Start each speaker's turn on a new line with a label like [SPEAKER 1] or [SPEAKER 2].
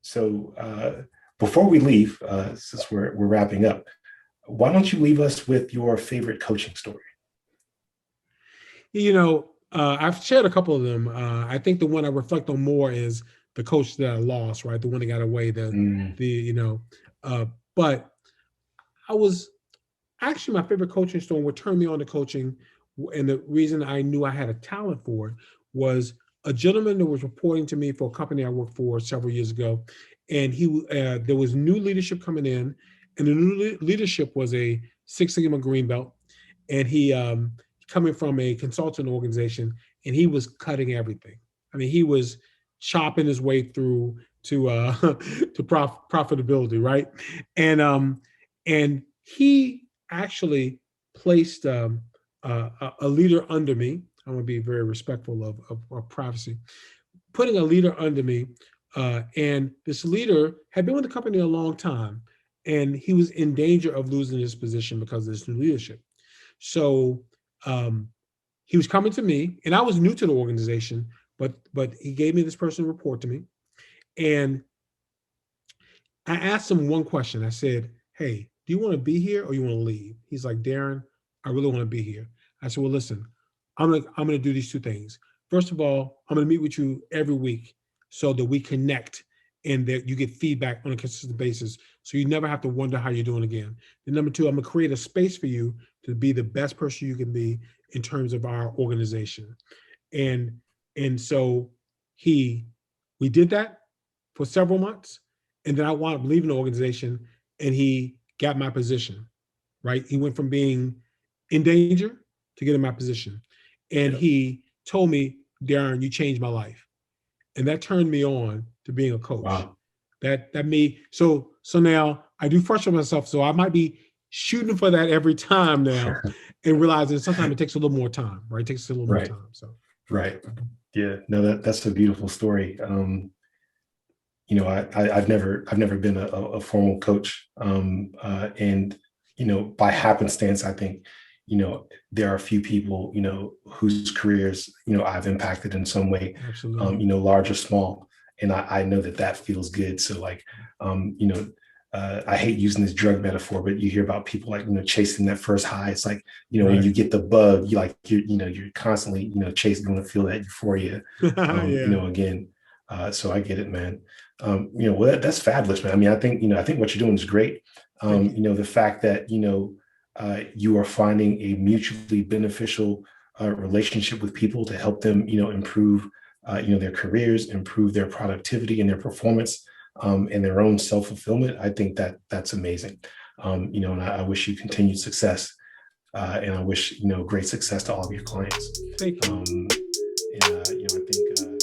[SPEAKER 1] So before we leave, since we're wrapping up, why don't you leave us with your favorite coaching story?
[SPEAKER 2] I've shared a couple of them. I think the one I reflect on more is the coach that I lost, right? The one that got away,
[SPEAKER 1] Mm,
[SPEAKER 2] uh, but I was actually my favorite coaching story, what turned me on to coaching, and the reason I knew I had a talent for it was a gentleman that was reporting to me for a company I worked for several years ago, and there was new leadership coming in, and the new leadership was a Six Sigma green belt, and he coming from a consultant organization, and he was cutting everything. I mean, he was chopping his way through to to profitability, right? And and he actually placed a leader under me. I'm going to be very respectful of privacy. Putting a leader under me, and this leader had been with the company a long time, and he was in danger of losing his position because of this new leadership. So um, he was coming to me, and I was new to the organization, but he gave me this person to report to me, and I asked him one question. I said, "Hey, do you want to be here or you want to leave?" He's like, "Darren, I really want to be here." I said, "Well, listen, I'm gonna do these two things. First of all, I'm gonna meet with you every week so that we connect and that you get feedback on a consistent basis, so you never have to wonder how you're doing again. And number two, I'm gonna create a space for you to be the best person you can be in terms of our organization." And and so he we did that for several months, and then I wound up leaving the organization, and he got my position. Right, he went from being in danger to getting my position, and
[SPEAKER 1] yeah.
[SPEAKER 2] he told me, "Darren, you changed my life," and that turned me on to being a coach.
[SPEAKER 1] Wow.
[SPEAKER 2] That me so now I do frustrate myself, so I might be shooting for that every time now, and realizing sometimes it takes a little more time. Right, it takes a little more
[SPEAKER 1] Right.
[SPEAKER 2] time. So
[SPEAKER 1] Right. Yeah. No, that's a beautiful story. I've never been a formal coach, and by happenstance, I think there are a few people whose careers I've impacted in some way,
[SPEAKER 2] absolutely,
[SPEAKER 1] large or small, and I know that feels good. So like, um, you know. I hate using this drug metaphor, but you hear about people like chasing that first high. It's like when
[SPEAKER 2] right?
[SPEAKER 1] you get the bug, you're constantly chasing, going to feel that euphoria.
[SPEAKER 2] Yeah,
[SPEAKER 1] Again, so I get it, man. Well, that's fabulous, man. I mean, I think what you're doing is great.
[SPEAKER 2] thank you.
[SPEAKER 1] The fact that you are finding a mutually beneficial relationship with people to help them, improve, their careers, improve their productivity and their performance, and their own self fulfillment. I think that's amazing. And I wish you continued success, and I wish great success to all of your clients.
[SPEAKER 2] Thank you.
[SPEAKER 1] And I think.